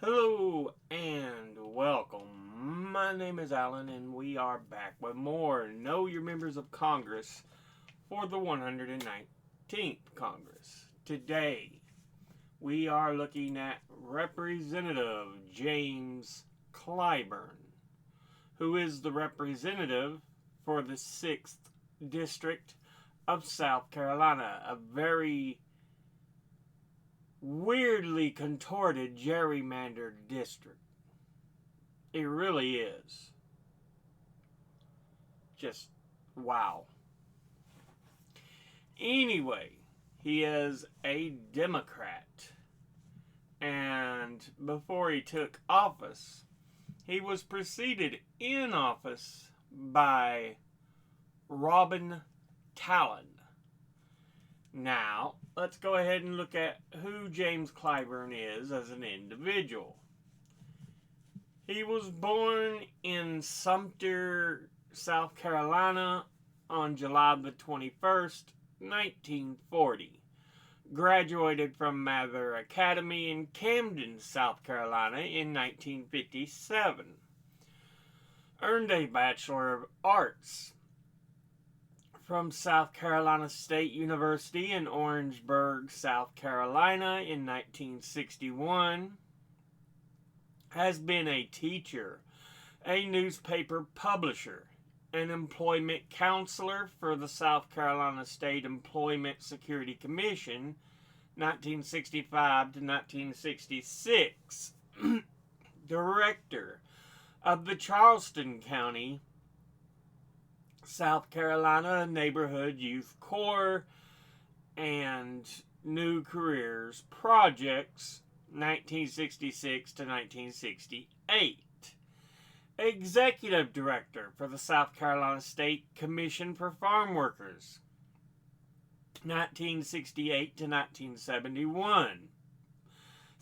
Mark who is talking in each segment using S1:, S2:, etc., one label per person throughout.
S1: Hello and welcome. My name is Alan, and we are back with more Know Your Members of Congress for the 119th Congress. Today, we are looking at Representative James Clyburn, who is the representative for the 6th District of South Carolina, a very weirdly contorted gerrymandered district. It really is. Just wow. Anyway, he is a Democrat. And before he took office, he was preceded in office by Robin Talon. Now, let's go ahead and look at who James Clyburn is as an individual. He was born in Sumter, South Carolina on July the 21st, 1940. Graduated from Mather Academy in Camden, South Carolina in 1957. Earned a Bachelor of Arts from South Carolina State University in Orangeburg, South Carolina in 1961. Has been a teacher, a newspaper publisher, an employment counselor for the South Carolina State Employment Security Commission, 1965 to 1966. Director of the Charleston County, South Carolina Neighborhood Youth Corps and New Careers Projects, 1966 to 1968. Executive Director for the South Carolina State Commission for Farm Workers, 1968 to 1971.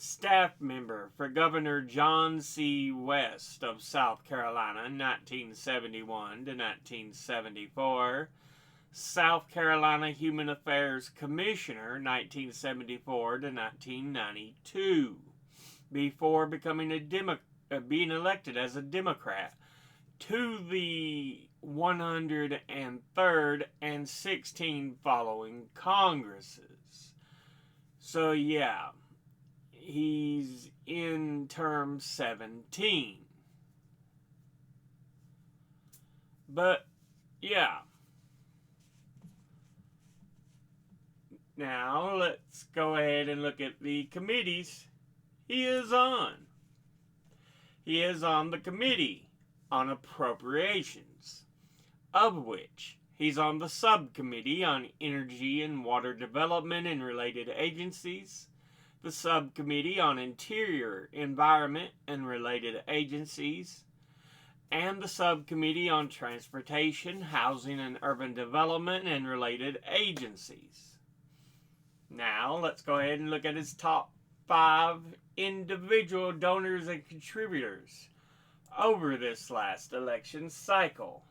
S1: Staff member for Governor John C. West of South Carolina, 1971 to 1974. South Carolina Human Affairs Commissioner, 1974 to 1992. Before becoming being elected as a Democrat to the 103rd and 16 following Congresses. So yeah. He's in term 17. But, yeah. Now, let's go ahead and look at the committees he is on. He is on the Committee on Appropriations, of which he's on the Subcommittee on Energy and Water Development and Related Agencies, the Subcommittee on Interior, Environment, and Related Agencies, and the Subcommittee on Transportation, Housing, and Urban Development and Related Agencies. Now, let's go ahead and look at his top 5 individual donors and contributors over this last election cycle.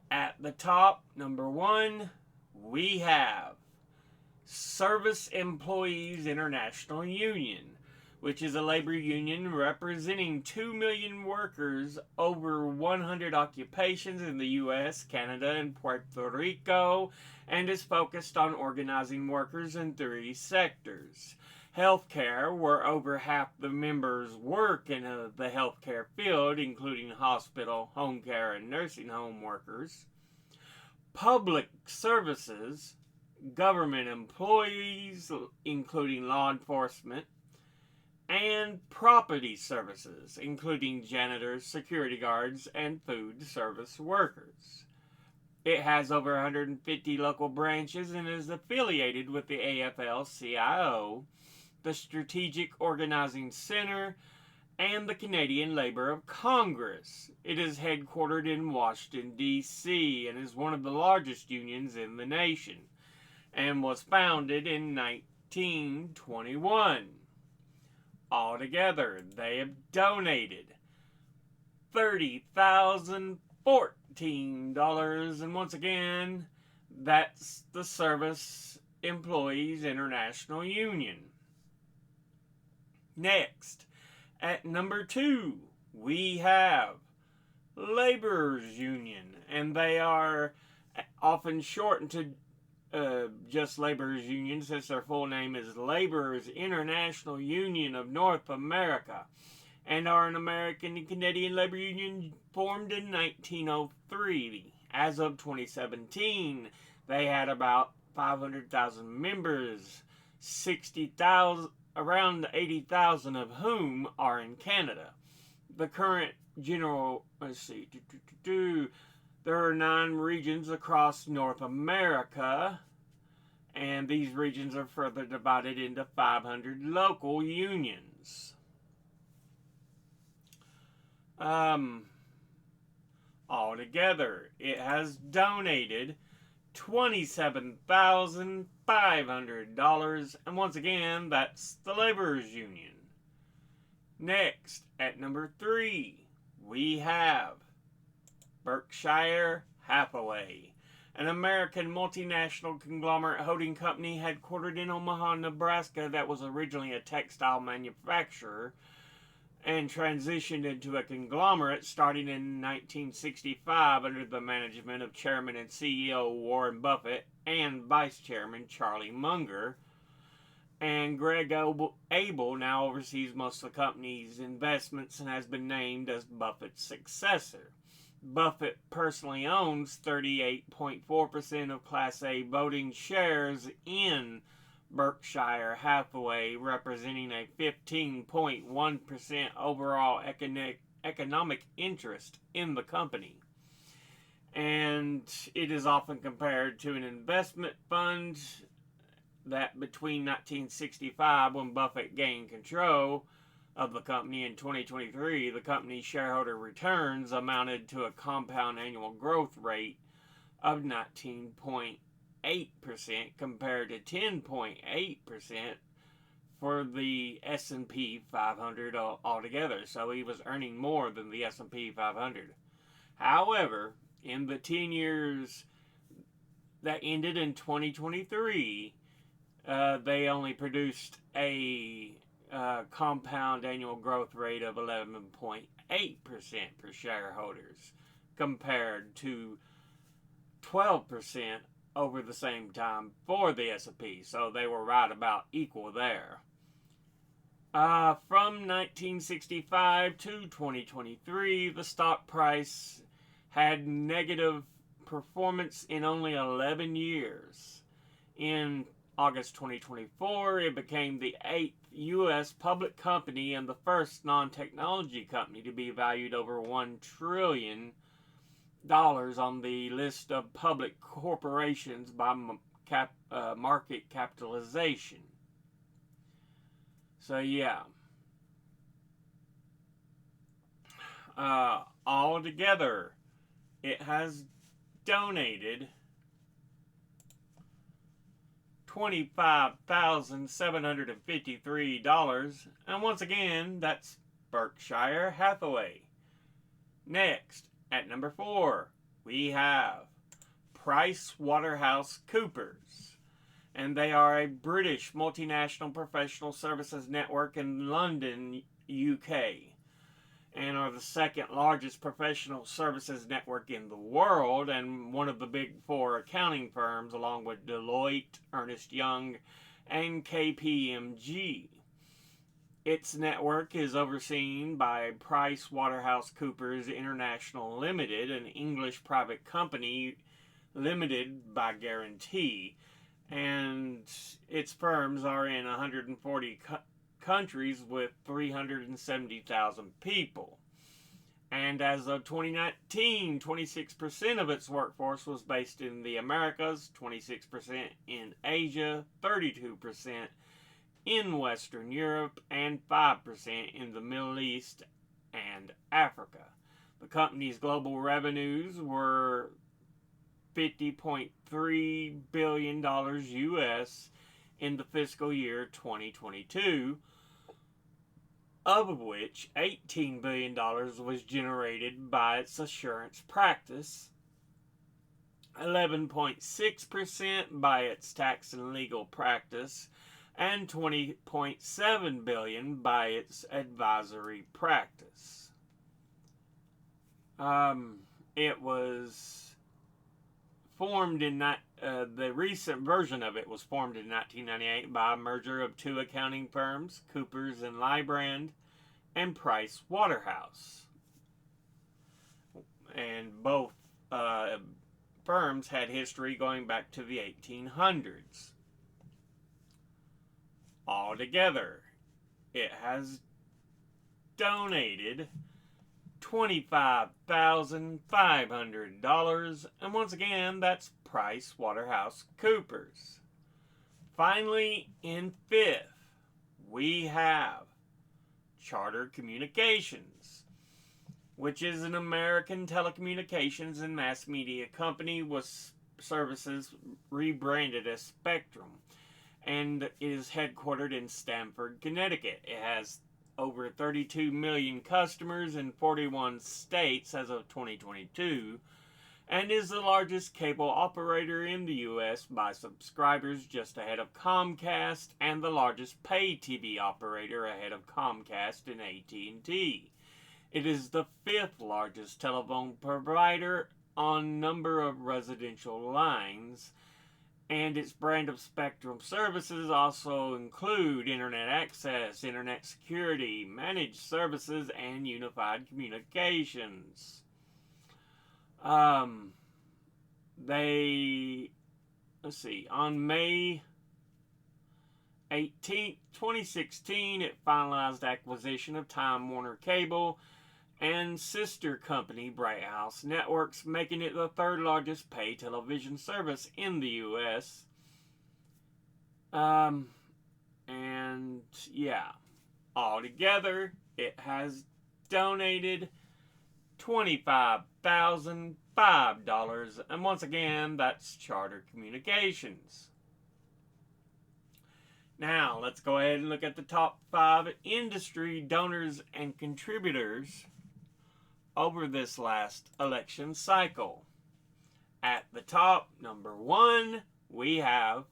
S1: At the top, number 1, we have Service Employees International Union, which is a labor union representing 2 million workers over 100 occupations in the U.S., Canada, and Puerto Rico, and is focused on organizing workers in 3 sectors. Healthcare, where over half the members work in the healthcare field, including hospital, home care, and nursing home workers. Public services, government employees, including law enforcement, and property services, including janitors, security guards, and food service workers. It has over 150 local branches and is affiliated with the AFL-CIO, the Strategic Organizing Center, and the Canadian Labour of Congress. It is headquartered in Washington, D.C., and is one of the largest unions in the nation, and was founded in 1921. Altogether, they have donated $30,014, and once again, that's the Service Employees International Union. Next, At number 2, we have Laborers Union, and they are often shortened to just Laborers Union, since their full name is Laborers International Union of North America, and are an American and Canadian labor union formed in 1903. As of 2017, they had about 500,000 members, 60,000, around 80,000 of whom are in Canada. The current general, there are 9 regions across North America, and these regions are further divided into 500 local unions. Altogether, it has donated $27,500, and once again, that's the Laborers Union. Next, at number 3, we have Berkshire Hathaway, an American multinational conglomerate holding company headquartered in Omaha, Nebraska, that was originally a textile manufacturer and transitioned into a conglomerate starting in 1965 under the management of Chairman and CEO Warren Buffett and Vice Chairman Charlie Munger. And Greg Abel now oversees most of the company's investments and has been named as Buffett's successor. Buffett personally owns 38.4% of Class A voting shares in Berkshire Hathaway, representing a 15.1% overall economic interest in the company. And it is often compared to an investment fund that between 1965, when Buffett gained control of the company, in 2023, the company's shareholder returns amounted to a compound annual growth rate of 19.8% compared to 10.8% for the S&P 500 altogether. So he was earning more than the S&P 500. However, in the 10 years that ended in 2023, they only produced a compound annual growth rate of 11.8% for shareholders, compared to 12% over the same time for the S&P. So they were right about equal there. From 1965 to 2023, the stock price had negative performance in only 11 years. In August 2024, it became the 8th U.S. public company and the first non-technology company to be valued over $1 trillion on the list of public corporations by market capitalization. So yeah. Altogether, it has donated $25,753, and once again, that's Berkshire Hathaway. Next, at number 4, we have PricewaterhouseCoopers, and they are a British multinational professional services network in London, UK, and are the second largest professional services network in the world, and one of the big 4 accounting firms, along with Deloitte, Ernst Young, and KPMG. Its network is overseen by PricewaterhouseCoopers International Limited, an English private company limited by guarantee, and its firms are in 140 countries with 370,000 people. And as of 2019, 26% of its workforce was based in the Americas, 26% in Asia, 32% in Western Europe, and 5% in the Middle East and Africa. The company's global revenues were $50.3 billion US in the fiscal year 2022, of which $18 billion was generated by its assurance practice, 11.6% by its tax and legal practice, and $20.7 billion by its advisory practice. It was formed in the recent version of it was formed in 1998 by a merger of two accounting firms, Coopers and Lybrand, and Price Waterhouse. And both firms had history going back to the 1800s. Altogether, it has donated $25,500, and once again, that's Price Waterhouse Coopers. Finally, in fifth, we have Charter Communications, which is an American telecommunications and mass media company with services rebranded as Spectrum, and is headquartered in Stamford, Connecticut. It has over 32 million customers in 41 states as of 2022, and is the largest cable operator in the U.S. by subscribers, just ahead of Comcast, and the largest pay TV operator ahead of Comcast and AT&T. It is the fifth largest telephone provider on number of residential lines, and its brand of Spectrum services also include Internet access, Internet security, managed services, and unified communications. On May 18th, 2016, it finalized acquisition of Time Warner Cable and sister company Bright House Networks, making it the third largest pay television service in the U.S. Altogether, it has donated $25,005, and once again, that's Charter Communications. Now, let's go ahead and look at the top 5 industry donors and contributors over this last election cycle. At the top, number 1, we have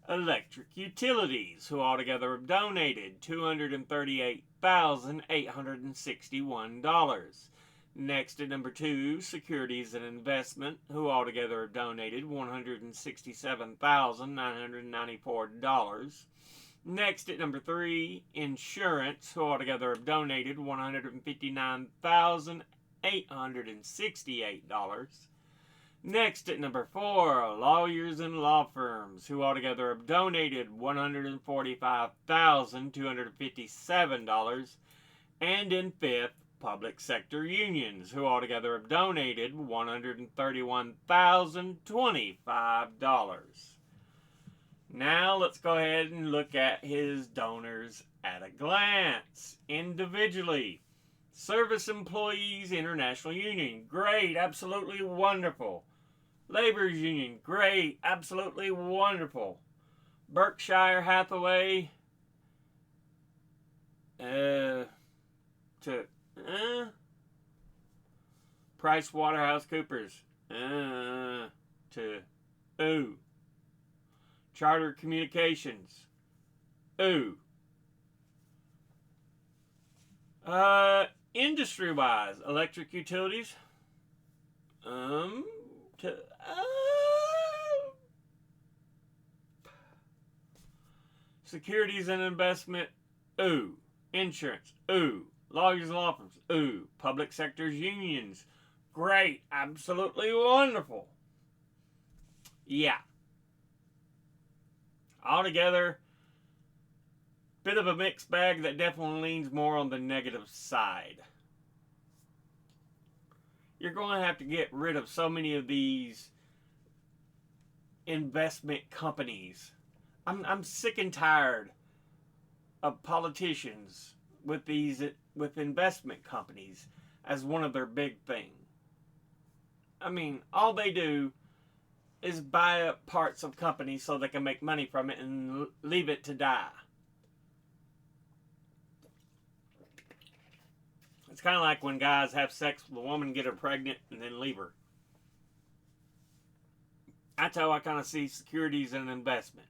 S1: electric utilities, who altogether have donated $238,861. Next at number 2, securities and investment, who altogether have donated $167,994. Next at number 3, insurance, who altogether have donated $159,868. Next at number 4, lawyers and law firms, who altogether have donated $145,257. And in 5th, public sector unions, who altogether have donated $131,025. Now let's go ahead and look at his donors at a glance. Individually, Service Employees International Union, great, absolutely wonderful. Laborers Union, great, absolutely wonderful. Berkshire Hathaway, Price Waterhouse Coopers, Charter Communications, industry-wise, electric utilities, securities and investment, insurance, lawyers and law firms, public sector's unions, great, absolutely wonderful. Yeah. Altogether, bit of a mixed bag that definitely leans more on the negative side. You're going to have to get rid of so many of these investment companies. I'm sick and tired of politicians with investment companies as one of their big things. I mean, all they do is buy up parts of companies so they can make money from it and leave it to die. It's kind of like when guys have sex with a woman, get her pregnant, and then leave her. That's how I kind of see securities and investment.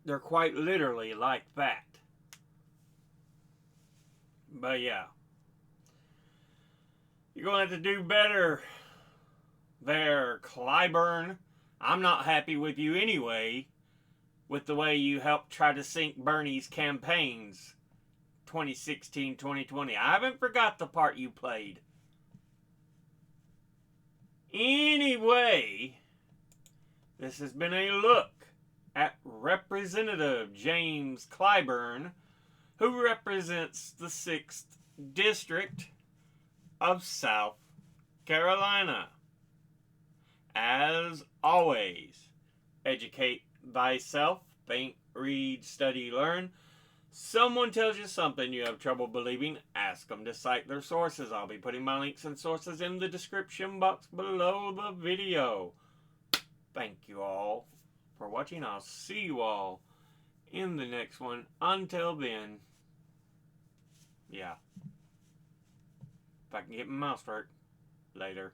S1: They're quite literally like that. But yeah. You're going to have to do better there, Clyburn. I'm not happy with you anyway, with the way you helped try to sink Bernie's campaigns 2016, 2020. I haven't forgot the part you played. Anyway, this has been a look at Representative James Clyburn, who represents the 6th District of South Carolina. As always, educate thyself, think, read, study, learn. Someone tells you something you have trouble believing, ask them to cite their sources. I'll be putting my links and sources in the description box below the video. Thank you all for watching. I'll see you all in the next one. Until then, yeah. If I can get my mouse to work later.